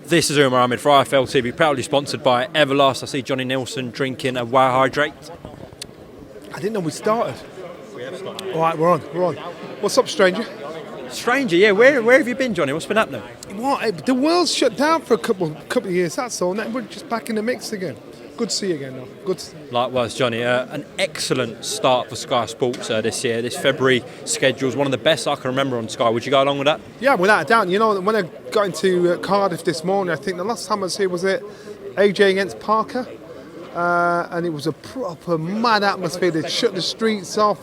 This is Umar Ahmed for IFL TV, proudly sponsored by Everlast. I see Johnny Nelson drinking a Wow Hydrate. I didn't know we started. We have started. All right, we're on. What's up, stranger? Stranger, yeah. Where have you been, Johnny? What's been happening? What? The world's shut down for a couple of years, that's all. Now we're just back in the mix again. Good to see you again, though. Good. Likewise, Johnny. An excellent start for Sky Sports this year. This February schedule is one of the best I can remember on Sky. Would you go along with that? Yeah, without a doubt. You know, when I got into Cardiff this morning, I think the last time I was here was it AJ against Parker, and it was a proper mad atmosphere. They shut the streets off.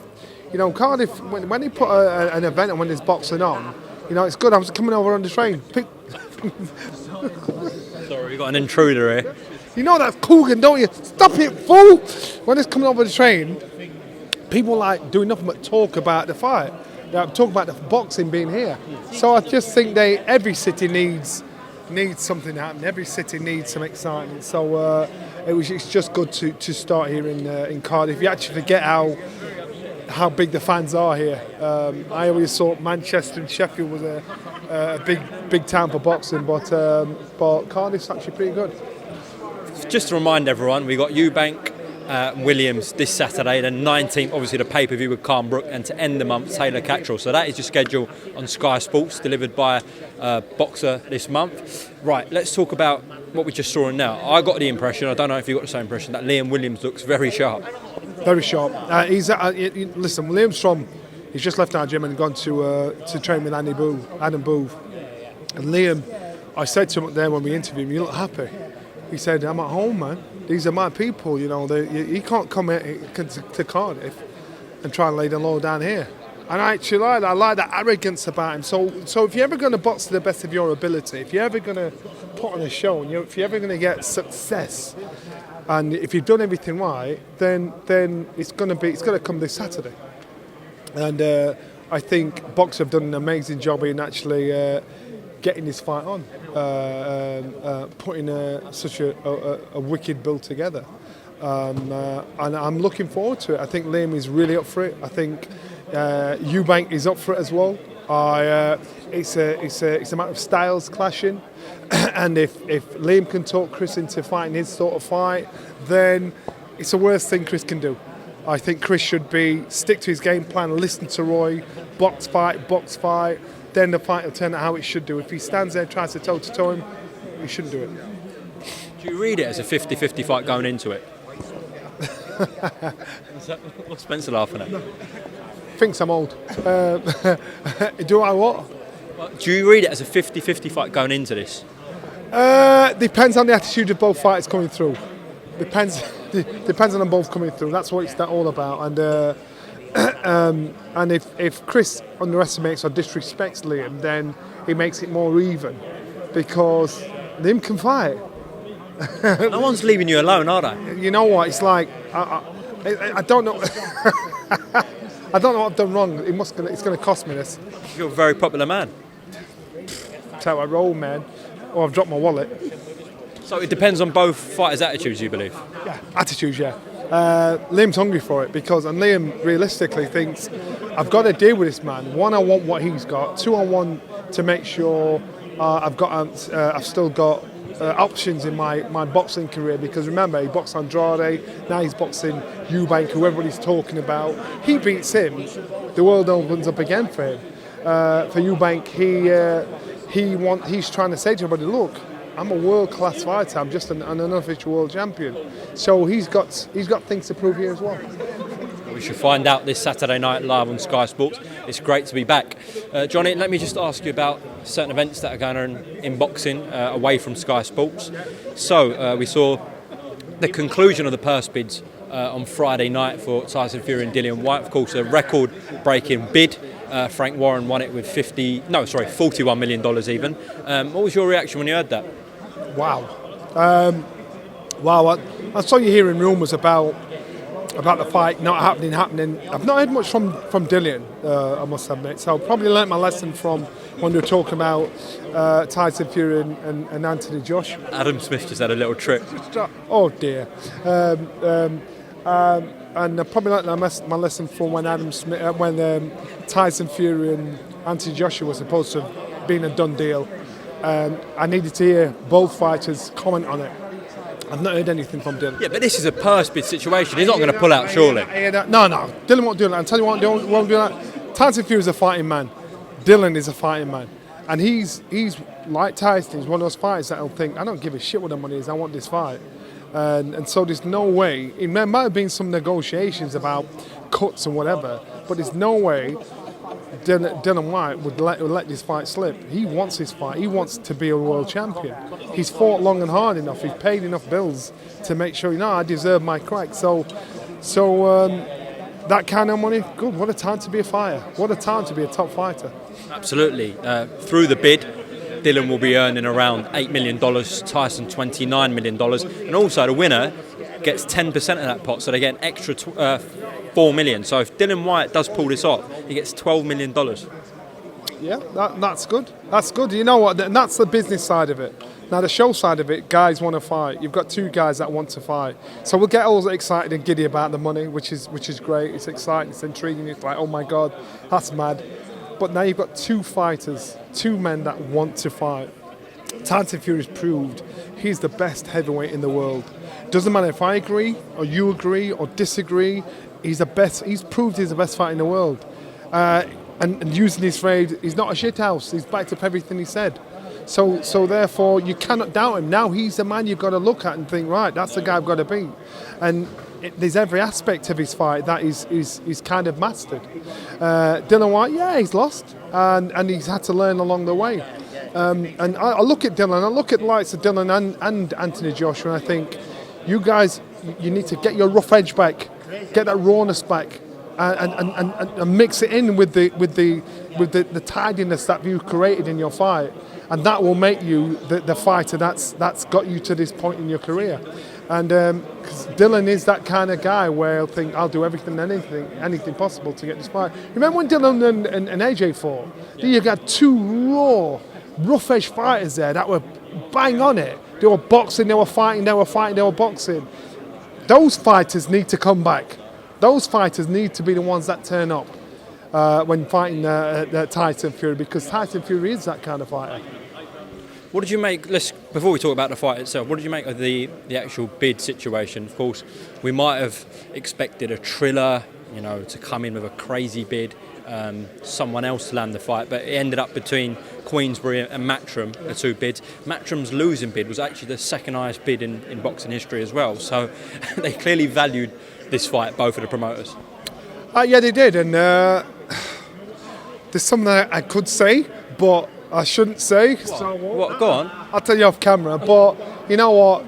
You know, Cardiff, when they put an event on when there's boxing on, you know, it's good. I was coming over on the train. Sorry, we got an intruder here. You know that's Coogan, don't you? Stop it, fool! When it's coming over the train, people like doing nothing but talk about the fight. Talk about the boxing being here. So I just think every city needs something happening. Every city needs some excitement. So it's just good to start here in Cardiff. You actually forget how big the fans are here. I always thought Manchester and Sheffield was a big town for boxing, but Cardiff's actually pretty good. Just to remind everyone, we got Eubank Williams this Saturday, the 19th, obviously the pay-per-view with Calm Brook, and to end the month, Taylor Cattrall. So that is your schedule on Sky Sports, delivered by Boxer this month. Right, let's talk about what we just saw now. I got the impression, I don't know if you got the same impression, that Liam Williams looks very sharp. Very sharp. Listen, Liam's he's just left our gym and gone to train with Adam Booth. And Liam, I said to him there when we interviewed him, you look happy. He said, I'm at home, man. These are my people, you know. He can't come to Cardiff and try and lay the law down here. And I actually like that arrogance about him. So if you're ever going to box to the best of your ability, if you're ever going to put on a show, and if you're ever going to get success, and if you've done everything right, then it's going to come this Saturday. And I think Boxer have done an amazing job in actually getting this fight on, putting such a wicked build together, and I'm looking forward to it. I think Liam is really up for it. I think Eubank is up for it as well. It's a matter of styles clashing, and if Liam can talk Chris into fighting his sort of fight, then it's the worst thing Chris can do. I think Chris should stick to his game plan, listen to Roy, box fight. Then the fight will turn out how it should do. If he stands there and tries to toe-to-toe him, he shouldn't do it. Do you read it as a 50-50 fight going into it? What's Spencer laughing at? Thinks I'm old. Do I what? Well, do you read it as a 50-50 fight going into this? Depends on the attitude of both fighters coming through. Depends on them both coming through. That's what it's all about. And if Chris underestimates or disrespects Liam, then it makes it more even, because Liam can fight. No one's leaving you alone, are they? You know what? It's like I don't know. I don't know what I've done wrong. It's going to cost me this. You're a very popular man. That's how I roll, man. Or I've dropped my wallet. So it depends on both fighters' attitudes, you believe? Yeah, attitudes, yeah. Liam's hungry for it, and Liam realistically thinks, I've got to deal with this man. One, I want what he's got. Two, I want to make sure I've still got options in my boxing career, because remember, he boxed Andrade, now he's boxing Eubank, who everybody's talking about. He beats him, the world opens up again for him. For Eubank, he's trying to say to everybody, look, I'm a world-class fighter. I'm just an unofficial world champion. So he's got things to prove here as well. We should find out this Saturday night live on Sky Sports. It's great to be back. Johnny, let me just ask you about certain events that are going on in boxing away from Sky Sports. So we saw the conclusion of the purse bids on Friday night for Tyson Fury and Dillian Whyte. Of course, a record-breaking bid. Frank Warren won it with $41 million even. What was your reaction when you heard that? Wow. I saw you hearing rumours about the fight not happening. I've not heard much from Dillian, I must admit. So I probably learnt my lesson from when they were talking about Tyson Fury and Anthony Joshua. Adam Smith just had a little trip. Oh dear. And I probably learnt my lesson from when Tyson Fury and Anthony Joshua was supposed to have been a done deal. I needed to hear both fighters comment on it. I've not heard anything from Dylan. Yeah, but this is a purse bid situation. He's not going to pull out, surely. No. Dylan won't do that. I'll tell you what, Dylan won't do that. Tyson Fury is a fighting man. Dylan is a fighting man. And he's like Tyson. He's one of those fighters that'll think, I don't give a shit what the money is. I want this fight. And so there's no way. There might have been some negotiations about cuts and whatever, but there's no way Dylan Whyte would let this fight slip. He wants this fight. He wants to be a world champion. He's fought long and hard enough. He's paid enough bills to make sure, I deserve my crack. So that kind of money, good. What a time to be a fighter. What a time to be a top fighter. Absolutely. Through the bid, Dylan will be earning around $8 million, Tyson $29 million. And also the winner gets 10% of that pot, so they get an extra $4 million. So if Dylan Whyte does pull this off, he gets $12 million. Yeah, that's good. That's good. You know what? And that's the business side of it. Now the show side of it, guys want to fight. You've got two guys that want to fight. So we'll get all excited and giddy about the money, which is great. It's exciting, it's intriguing. It's like, oh my God, that's mad. But now you've got two fighters, two men that want to fight. Tyson Fury's proved he's the best heavyweight in the world. Doesn't matter if I agree or you agree or disagree. He's the best. He's proved he's the best fighter in the world. And using his phrase, he's not a shithouse. He's backed up everything he said. So therefore, you cannot doubt him. Now he's the man you've got to look at and think, right, that's the guy I've got to beat. And there's every aspect of his fight that he's kind of mastered. Dylan Whyte, yeah, he's lost, and he's had to learn along the way. And I look at Dylan, I look at the likes of Dylan and Anthony Joshua, and I think, you guys, you need to get your rough edge back, get that rawness back, and mix it in with the tidiness that you've created in your fight, and that will make you the fighter that's got you to this point in your career. And because Dylan is that kind of guy where he'll think, I'll do everything and anything possible to get this fight. Remember when Dylan and AJ fought? You got two raw, rough edge fighters there that were bang on it. They were boxing, they were fighting, they were boxing. Those fighters need to come back. Those fighters need to be the ones that turn up when fighting Tyson Fury, because Tyson Fury is that kind of fighter. What did you make, before we talk about the fight itself, what did you make of the actual bid situation? Of course, we might have expected a Triller, to come in with a crazy bid, someone else to land the fight, but it ended up between Queensbury and Matchroom, the two bids. Matchroom's losing bid was actually the second highest bid in boxing history as well, so they clearly valued this fight, both of the promoters. Yeah, they did, and there's something that I could say, but I shouldn't say. What? So What? Go on. I'll tell you off camera, but you know what?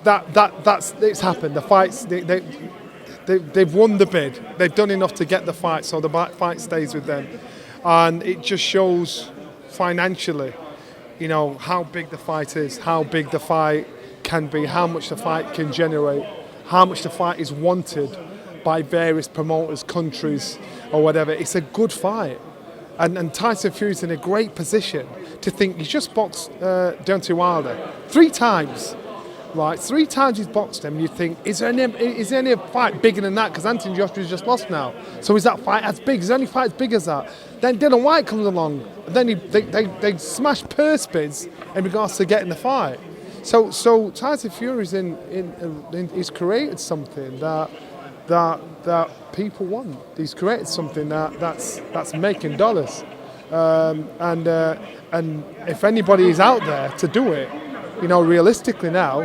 That's it's happened. The fights, they've won the bid. They've done enough to get the fight, so the fight stays with them, and it just shows financially, how big the fight is, how big the fight can be, how much the fight can generate, how much the fight is wanted by various promoters, countries, or whatever. It's a good fight. And Tyson Fury's in a great position to think he's just boxed Deontay Wilder 3 times, right? 3 times he's boxed him. You think, is there any fight bigger than that? Because Anthony Joshua's just lost now. So is that fight as big? Is there any fight as big as that? Then Dylan Whyte comes along, and then they smash purse bids in regards to getting the fight. So Tyson Fury's he's created something that people want. He's created something that's making dollars, and if anybody is out there to do it, realistically now,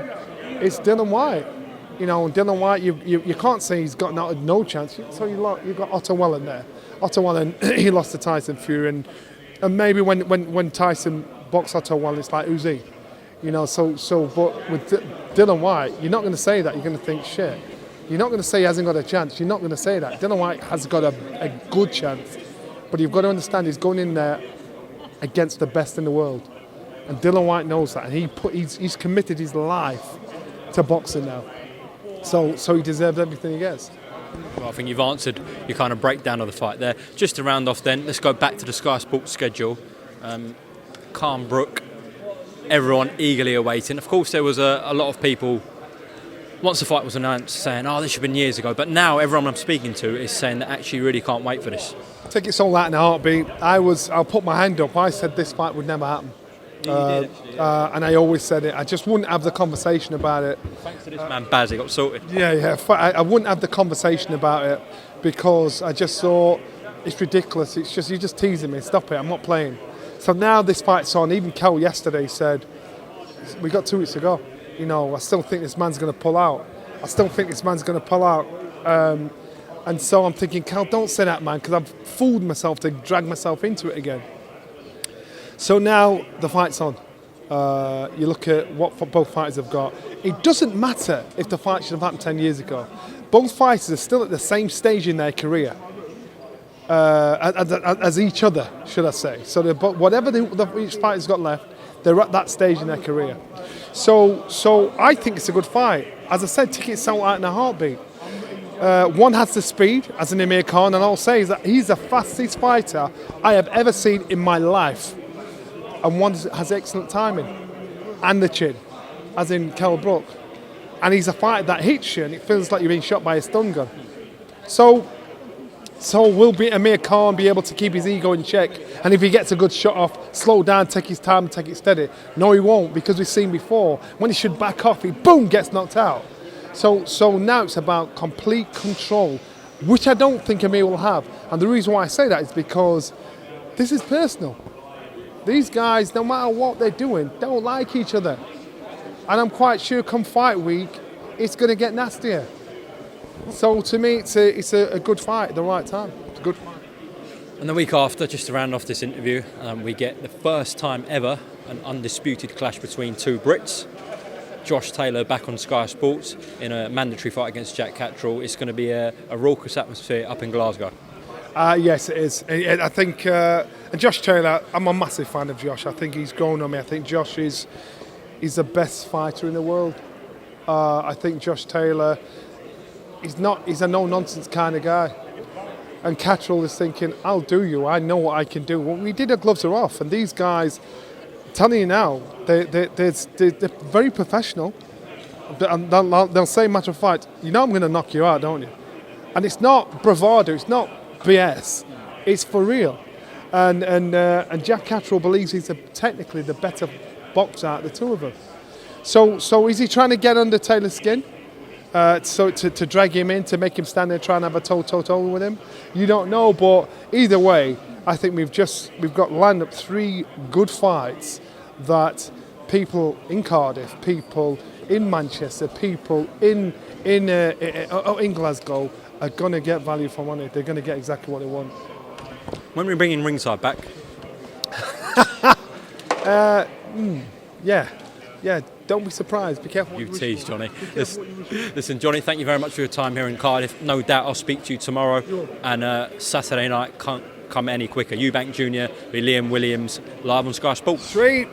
it's Dylan Whyte. And Dylan Whyte, you can't say he's got no chance. So you got Otto Wallin there. Otto Wallin, he lost to Tyson Fury, and maybe when Tyson boxed Otto Wallin, it's like, who's he? But with Dylan Whyte, you're not going to say that. You're going to think, shit. You're not going to say he hasn't got a chance. You're not going to say that. Dylan Whyte has got a good chance. But you've got to understand he's going in there against the best in the world. And Dylan Whyte knows that. And he's committed his life to boxing now. So he deserves everything he gets. Well, I think you've answered your kind of breakdown of the fight there. Just to round off then, let's go back to the Sky Sports schedule. Calm Brook, everyone eagerly awaiting. Of course, there was a lot of people once the fight was announced, saying, "Oh, this should have been years ago." But now everyone I'm speaking to is saying that actually really can't wait for this. Tickets sold out in a heartbeat. I'll put my hand up. I said this fight would never happen. And I always said it. I just wouldn't have the conversation about it. Thanks to this man, Baz, he got sorted. Yeah. I wouldn't have the conversation about it because I just thought it's ridiculous. It's just you're just teasing me. Stop it. I'm not playing. So now this fight's on. Even Kel yesterday said we got 2 weeks to go. I still think this man's going to pull out. And so I'm thinking, Kel, don't say that, man, because I've fooled myself to drag myself into it again. So now the fight's on. You look at what both fighters have got. It doesn't matter if the fight should have happened 10 years ago. Both fighters are still at the same stage in their career as each other, should I say. So whatever each fighter's got left, they're at that stage in their career. So I think it's a good fight. As I said, tickets sold out in a heartbeat. One has the speed, as an Amir Khan, and I'll say is that he's the fastest fighter I have ever seen in my life. And one has excellent timing and the chin, as in Kell Brook. And he's a fighter that hits you and it feels like you're being shot by a stun gun. So will Amir Khan be able to keep his ego in check? And if he gets a good shot off, slow down, take his time, take it steady? No, he won't, because we've seen before, when he should back off, he boom, gets knocked out. So now it's about complete control, which I don't think Amir will have. And the reason why I say that is because this is personal. These guys, no matter what they're doing, don't like each other. And I'm quite sure come fight week, it's going to get nastier. So to me, it's a good fight at the right time. It's a good fight. And the week after, just to round off this interview, we get the first time ever an undisputed clash between two Brits. Josh Taylor back on Sky Sports in a mandatory fight against Jack Catterall. It's going to be a raucous atmosphere up in Glasgow. Yes, it is. I think Josh Taylor, I'm a massive fan of Josh. I think he's grown on me. I think Josh is the best fighter in the world. I think Josh Taylor, he's a no-nonsense kind of guy. And Catterall is thinking, I'll do you. I know what I can do. Well, we did, our gloves are off. And these guys, I'm telling you now, they're very professional. They'll say, matter of fact, I'm going to knock you out, don't you? And it's not bravado. It's not BS. It's for real. And Jack Catterall believes he's technically the better boxer out of the two of them. So is he trying to get under Taylor's skin? To drag him in, to make him stand there and try and have a toe-to-toe with him? You don't know, but either way, I think we've got lined up 3 good fights that people in Cardiff, people in Manchester, people in Glasgow are going to get value for money. They're going to get exactly what they want. When we bring in ringside back? Yeah, don't be surprised. Be careful. You tease, Johnny. Listen, Johnny, thank you very much for your time here in Cardiff. No doubt I'll speak to you tomorrow. Sure. And Saturday night can't come any quicker. Eubank Jr. with Liam Williams live on Sky Sports. Sweet.